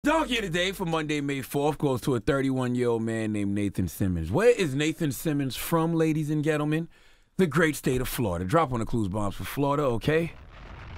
Donkey of the day for Monday, May 4th goes to a 31-year-old man named Nathan Simmons. Where is Nathan Simmons from, ladies and gentlemen? The great state of Florida. Drop on the clues bombs for Florida, okay?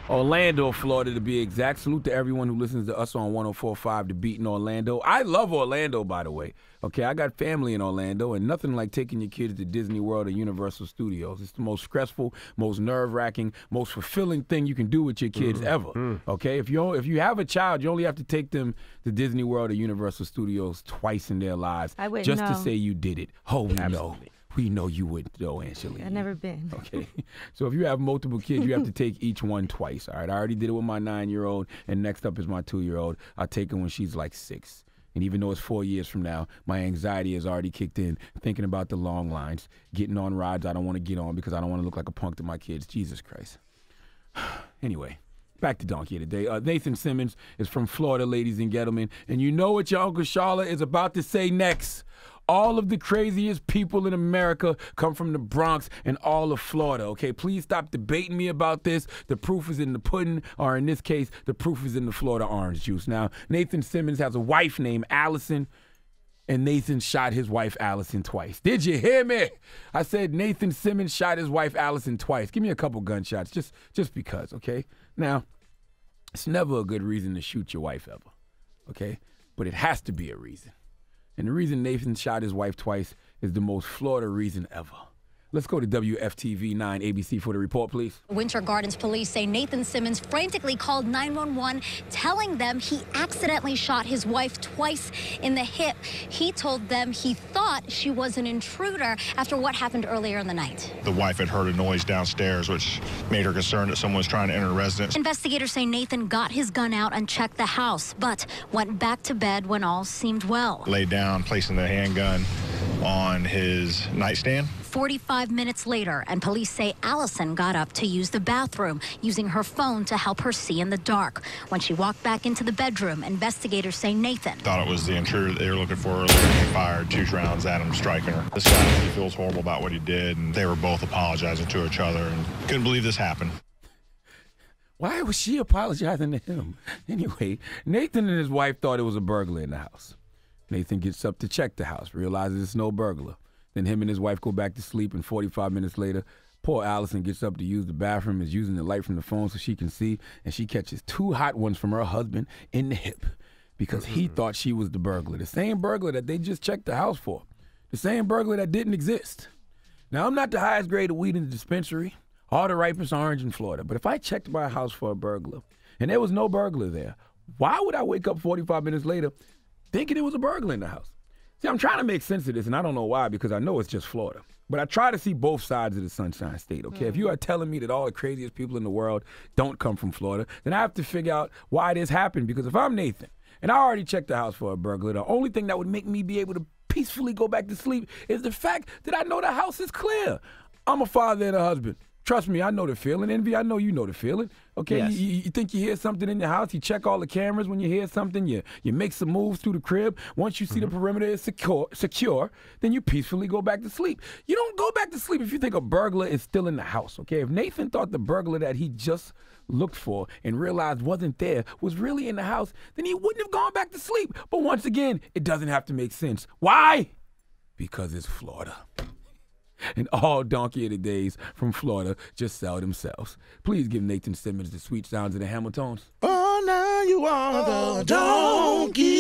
Orlando, Florida, to be exact. Salute to everyone who listens to us on 104.5 The Beat in Orlando. I love Orlando, by the way. Okay, I got family in Orlando, and nothing like taking your kids to Disney World or Universal Studios. It's the most stressful, most nerve-wracking, most fulfilling thing you can do with your kids ever. Okay, if you have a child, you only have to take them to Disney World or Universal Studios twice in their lives just to say you did it. Oh, we know. We know you wouldn't, though, Angelina. I've never been. Okay. So if you have multiple kids, you have to take each one twice, all right? I already did it with my 9-year-old, and next up is my 2-year-old. I'll take her when she's like 6. And even though it's 4 years from now, my anxiety has already kicked in, thinking about the long lines, getting on rides I don't want to get on because I don't want to look like a punk to my kids. Jesus Christ. Anyway. Back to Donkey of the Day. Nathan Simmons is from Florida, ladies and gentlemen. And you know what your Uncle Charlotte is about to say next. All of the craziest people in America come from the Bronx and all of Florida, okay? Please stop debating me about this. The proof is in the pudding, or in this case, the proof is in the Florida orange juice. Now, Nathan Simmons has a wife named Allison, and Nathan shot his wife Allison twice. Did you hear me? I said Nathan Simmons shot his wife Allison twice. Give me a couple gunshots, just because, okay? Now, it's never a good reason to shoot your wife ever, okay? But it has to be a reason. And the reason Nathan shot his wife twice is the most Florida reason ever. Let's go to WFTV 9 ABC for the report, please. Winter Gardens police say Nathan Simmons frantically called 911, telling them he accidentally shot his wife twice in the hip. He told them he thought she was an intruder after what happened earlier in the night. The wife had heard a noise downstairs, which made her concerned that someone was trying to enter a residence. Investigators say Nathan got his gun out and checked the house, but went back to bed when all seemed well. Laid down, placing the handgun on his nightstand. 45 minutes later, and police say Allison got up to use the bathroom, using her phone to help her see in the dark. When she walked back into the bedroom, investigators say Nathan thought it was the intruder that they were looking for. They fired 2 rounds at him, striking her. This guy, he feels horrible about what he did, and they were both apologizing to each other, and couldn't believe this happened. Why was she apologizing to him? Anyway, Nathan and his wife thought it was a burglar in the house. Nathan gets up to check the house, realizes it's no burglar. Then him and his wife go back to sleep, and 45 minutes later, poor Allison gets up to use the bathroom, is using the light from the phone so she can see, and she catches 2 hot ones from her husband in the hip because he thought she was the burglar, the same burglar that they just checked the house for, the same burglar that didn't exist. Now, I'm not the highest grade of weed in the dispensary or the ripest orange in Florida, but if I checked my house for a burglar and there was no burglar there, why would I wake up 45 minutes later thinking it was a burglar in the house? See, I'm trying to make sense of this, and I don't know why, because I know it's just Florida. But I try to see both sides of the Sunshine State, okay? If you are telling me that all the craziest people in the world don't come from Florida, then I have to figure out why this happened. Because if I'm Nathan, and I already checked the house for a burglar, the only thing that would make me be able to peacefully go back to sleep is the fact that I know the house is clear. I'm a father and a husband. Trust me, I know the feeling. Envy, I know you know the feeling. Okay, yes. You think you hear something in your house, you check all the cameras when you hear something, you make some moves through the crib. Once you see the perimeter is secure, then you peacefully go back to sleep. You don't go back to sleep if you think a burglar is still in the house, okay? If Nathan thought the burglar that he just looked for and realized wasn't there was really in the house, then he wouldn't have gone back to sleep. But once again, it doesn't have to make sense. Why? Because it's Florida. And all Donkey of the Days from Florida just sell themselves. Please give Nathan Simmons the sweet sounds of the Hamiltons. Oh, now you are the donkey.